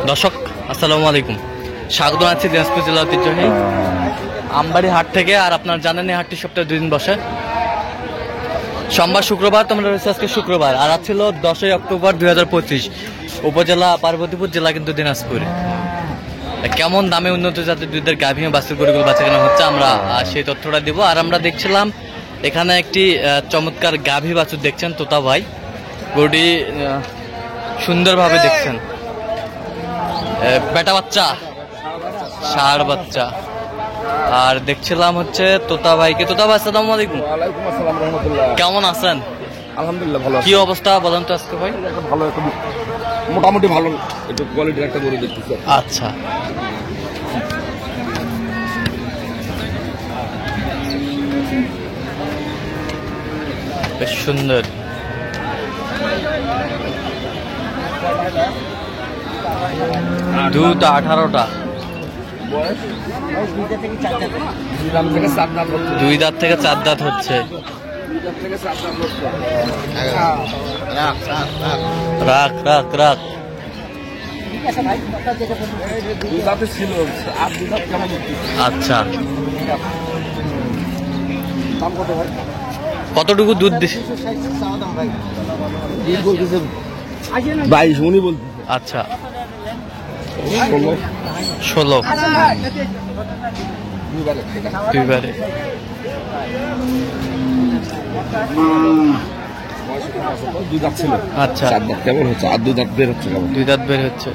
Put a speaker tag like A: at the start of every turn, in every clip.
A: দর্শক আসসালামু আলাইকুম, স্বাগত আছি দিনাজপুর জেলা ঐতিহ্যবাহী আমবাড়ি হাট থেকে। আর আপনারা জানেন এই হাটটি সপ্তাহে 2 দিন বসে, সোমবার শুক্রবার। তোমরা রয়েছে আজকে শুক্রবার, আর আজ ছিল 10ই অক্টোবর 2025, উপজেলা পার্বতীপুর, জেলা কিন্তু দিনাজপুর। কেমন দামে উন্নত জাতের দুধের গাভী ও বাছুর গরুগুলো বাচ্চা কেনা হচ্ছে আমরা সেই তথ্যটা দিব। আর আমরা দেখছিলাম এখানে একটি চমৎকার গাভী বাছুর দেখছেন তোতা ভাই, গরুটি সুন্দরভাবে দেখছেন। বেটা বাচ্চা, ষাঁড় বাচ্চা। আর দেখছিলাম হচ্ছে তোতা ভাইকে। তোতা ভাই আসসালামু আলাইকুম।
B: ওয়ালাইকুম আসসালাম রাহমাতুল্লাহ।
A: কেমন আছেন?
B: আলহামদুলিল্লাহ ভালো আছি।
A: কি অবস্থা বলেন তো আজকে ভাই?
B: ভালো, একটা মোটামুটি ভালো, একটু কোয়ালিটির একটা গরু দেখতেছি।
A: আচ্ছা, বেশ সুন্দর। দুধ 18টা, 2 দাঁত থেকে 4 দাঁত হচ্ছে। রাখ রাখ রাখ। আচ্ছা, কতটুকু দুধ দিছে?
B: 22 উনি বলতে।
A: আচ্ছা, 16 দুইবারে।
B: দুই দাঁত ছিল।
A: আচ্ছা,
B: 4 দাঁত কেমন হচ্ছে? আর 2 দাঁত বের হচ্ছে কেমন?
A: 2 দাঁত বের হচ্ছে।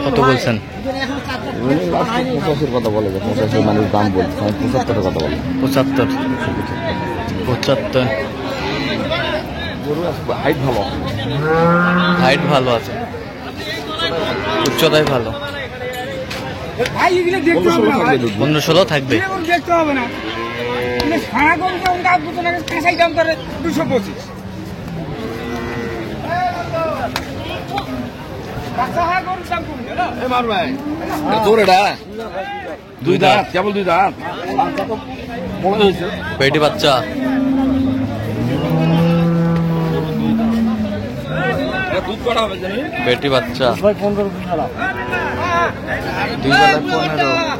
A: কত বলছেন?
B: 85 কথা বলে, 85 মানুষ দাম বলছে, 75 কথা বলে।
A: 75 75।
B: গরু হাইট ভালো,
A: হাইট ভালো আছে, উচ্চতায় ভালো। 15-16 থাকবে।
C: দেখতে হবে না, সারা গরু যখন গাছ বুঝতে লাগে কাঁচাই দাম করে 225।
B: তোর এটা 2 দাঁত, কেবল 2 দাঁত।
A: বেটি বাচ্চা,
B: দুধ করা হবে জানি।
A: বেটি বাচ্চা
B: 15
A: 2 বেলা 15।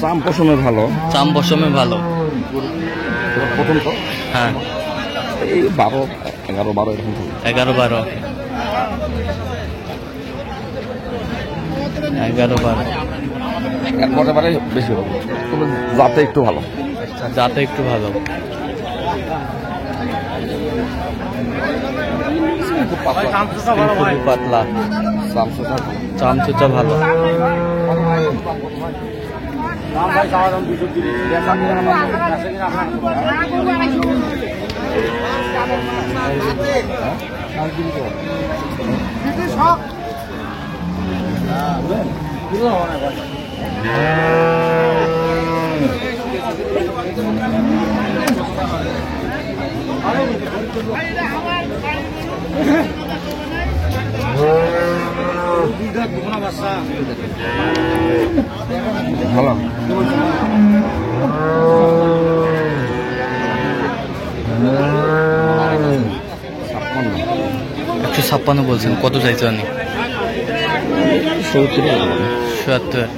B: চাম পশমে ভালো,
A: চাম বসমে ভালো।
B: প্রথম তো
A: হ্যাঁ,
B: এই 12, 11, 12 এরকম থাকে।
A: 11-12 11-12।
B: এরপরে বারে বেশি হবে, তবে যাতে একটু ভালো।
A: যাতে একটু ভালো।
B: খুব পাতলা,
A: খুবই পাতলা,
B: চামচুটা
A: চামচুটা ভালো।
B: ভালো।
A: 156 বলছেন, কত চাইছে আপনি?
B: 70
A: 77।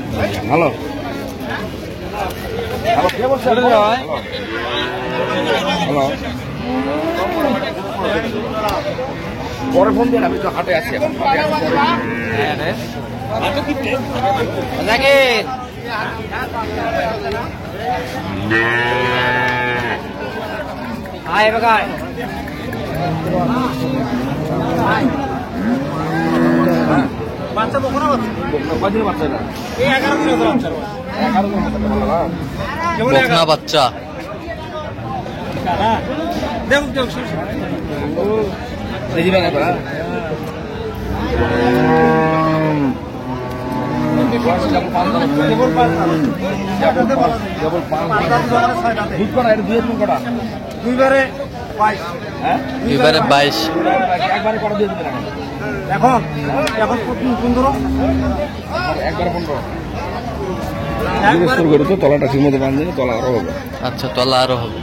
B: ভালো। হ্যালো, পরে ফোন দিন, আমি তো হাটে আছি এখন।
C: বাচ্চা বকনা
B: কদিনের বাচ্চা এটা?
C: 11 দিনের বাচ্চা।
B: 11 দিনের বাচ্চা, ভালো না?
A: বকনা বাচ্চা।
C: দেখুন দেখুন
B: এই দিবেন এটা।
C: দুইবারে 22
A: দুইবারে 22।
B: একবারে কটা দিয়ে দিবেন
C: এখন এখন 15
B: একবারে 15 শুরু করে তো তলাটা ঠিক মতো বাঁধলে তলা আরো হবে।
A: আচ্ছা, তলা আরো হবে।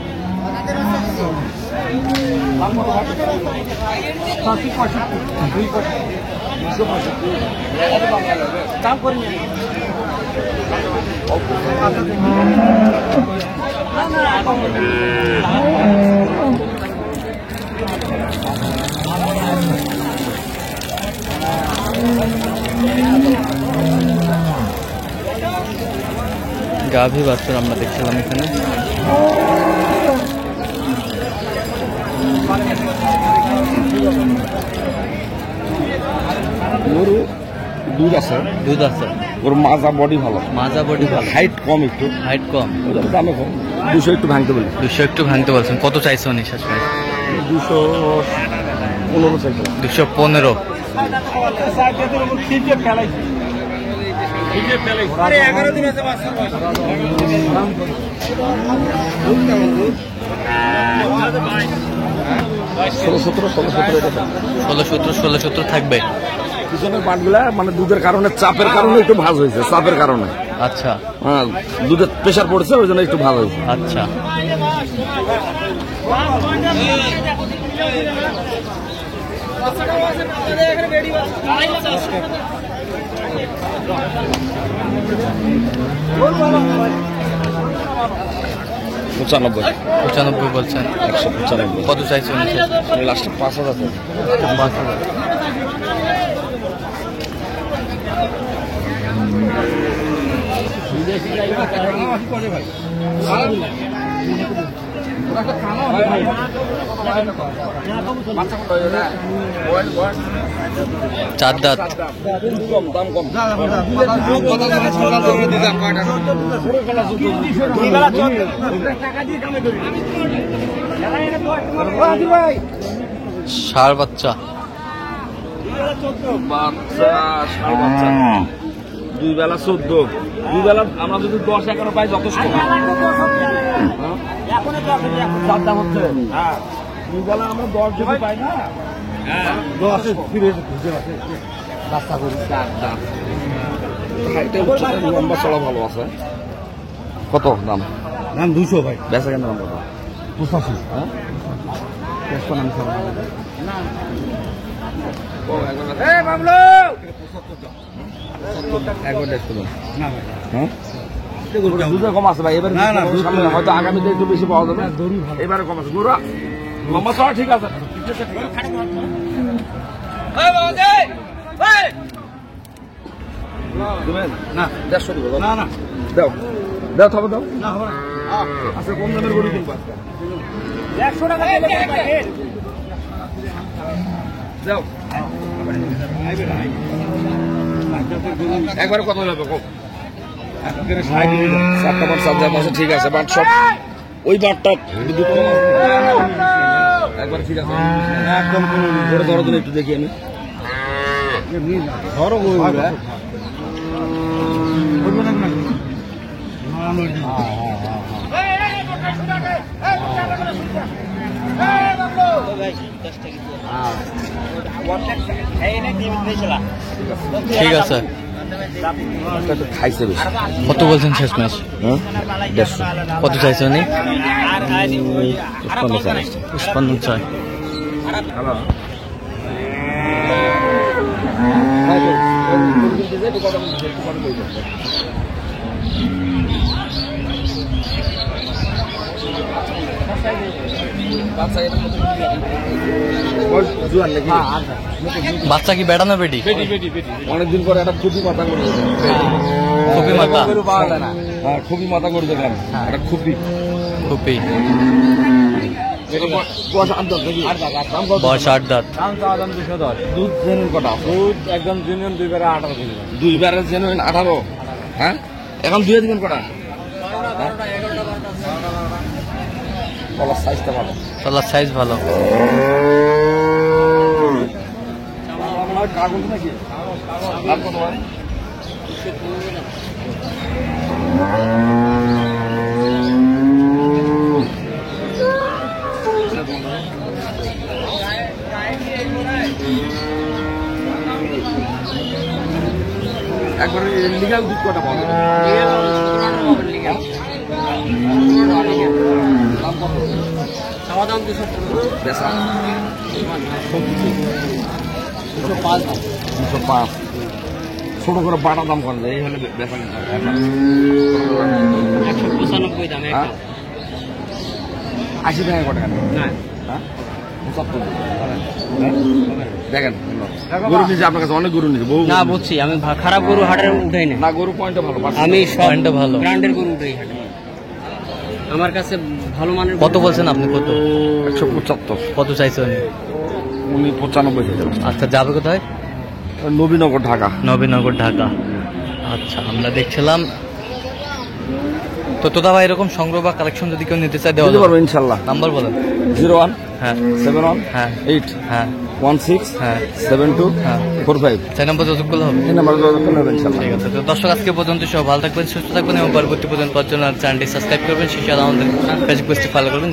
C: দাম করে
A: গাভী বাছুর আমরা দেখছিলাম এখানে।
B: গরু দুধ আছে,
A: দুধ আছে,
B: ওর মাজা বডি ভালো,
A: মাজা বডি ভালো,
B: হাইট কম, একটু
A: হাইট কম,
B: দামে কম। 200 একটু ভাঙতে বলি।
A: 200 একটু ভাঙতে বলছেন। কত চাইছে উনি শেষ ভাই?
B: 215 চাইছে।
A: 215।
C: আরে 11 দিন আছে বাচ্চা বয়স।
A: 16-17 থাকবে।
B: পিছনের পাটগুলা মানে দুধের কারণে, চাপের কারণে একটু ভাঁজ হয়েছে, চাপের কারণে।
A: আচ্ছা,
B: হ্যাঁ, দুধের প্রেশার পড়ছে, ওই জন্য একটু ভাঁজ হয়েছে।
A: আচ্ছা।
B: পঁচানব্বই
A: 95 বলছেন।
B: 195।
A: কত চাইছে উনি?
B: লাস্টে 5000।
A: 5000। চার দাঁত।
B: দাম কম। ষাঁড় বাচ্চা। দুই বেলা 14, দুই বেলা আমরা যদি 10-11 পাই যথেষ্ট। চার দাম হচ্ছে, দুই বেলা আমরা 10 যদি পাই না, 10 ফিরে রাস্তা করি। চার দাম লম্বা চলা ভালো আছে। কত দাম?
C: দাম 200 ভাই।
B: বেচা কেন দাম কত?
C: 85।
B: হ্যাঁ, দুধের কম আছে ভাই এবার। হয়তো আগামীতে একটু বেশি পাওয়া যাবে, এবারে কম আছে। গোরা লম্বা চড়া ঠিক আছে।
C: না
B: 150 দিব
C: না না
B: দাও, দাও তবে দাও।
C: না হবে না।
B: আচ্ছা, কম দামের গরু কিনবো আজকে।
C: 100 টাকা দিলে পাই।
B: দাও একবারে কত লাগবে কম? চারটা বাট সাবজেক্ট আছে, ঠিক আছে। বাট সব ওই বাটটা দুটো একবারে ঠিক আছে।
C: একদম
B: ধরে ধরো তুমি একটু দেখি আমি।
C: ধরো
A: ঠিক আছে।
B: খাইছে বেশি।
A: কত বলছেন শেষ ম্যাচ?
B: হ্যাঁ, 150।
A: কত চাইছে উনি?
B: 55
A: চাই। বাচ্চা কি বেড়া না বেটি?
B: অনেকদিন পরে একটা খুবই মাথা করে
A: খুবই মাথা।
B: হ্যাঁ, খুবই মাথা করে দেখান একটা খুবই
A: খুবই
B: বয়স 8 দাঁত নাকি?
A: বয়স 8 দাঁত।
B: দুধ জেনুইন কটা?
C: দুধ একদম জেনুইন 2 বারে 18 কেজি।
B: 2 বারে জেনুইন 18। হ্যাঁ, এখন দুয়ে দিবেন কটা? কলার সাইজটা ভালো।
A: তলার সাইজ ভালো।
B: কাগজ নাকি? দাম কত হয়? একবার লিগাল দুধ কটা বলো
C: সমাধান 215
B: বেচা
C: 205
B: 205 ছোট করে বাটা দাম করেন এই হলে বেচা
C: 195 দাম একটা
B: 80 টাকা কটা কেন
C: না
B: হ্যাঁ 75 দেখেন গরু নিচে আপনার কাছে অনেক গরু নিচে বহু
C: না
B: গরু নিছে।
C: বুঝছি আমি খারাপ গরু হাটের উঠাই না
B: না গরু পয়েন্টটা ভালো
C: আমি সব
A: পয়েন্টটা ভালো।
C: ব্র্যান্ডের গরু উঠাই হাটে আমার কাছে ভালো মানের
A: কত বলছেন আপনি? কত
B: 175
A: কত চাইছেন?
B: উনি 95 চাইছেন
A: আচ্ছা, যাবে কোথায়?
B: নবীনগর ঢাকা
A: নবীনগর ঢাকা। আচ্ছা, আমরা দেখছিলাম তো তোতা ভাই এরকম সংগ্রহ বা কালেকশন যদি কেউ নিতে চায় দেওয়া
B: দিতে
A: যাবে?
B: পারবো ইনশাল্লাহ
A: নাম্বার বলেন।
B: 01
A: হ্যাঁ
B: 71
A: হ্যাঁ
B: 8
A: হ্যাঁ
B: 16
A: হ্যাঁ
B: 72
A: হ্যাঁ।
B: 45
A: চার নম্বর যোগাযোগ হবে।
B: এই নাম্বার যোগাযোগ করলে হবে ইনশাল্লাহ
A: ঠিক আছে, তো দর্শক আজকে পর্যন্ত সব ভালো থাকবেন, সুস্থ থাকবেন এবং পরবর্তী পর্যন্ত চ্যানেলটি সাবস্ক্রাইব করবেন, সেই সাথে আমাদের ফেসবুক পেজটি ফলো করবেন।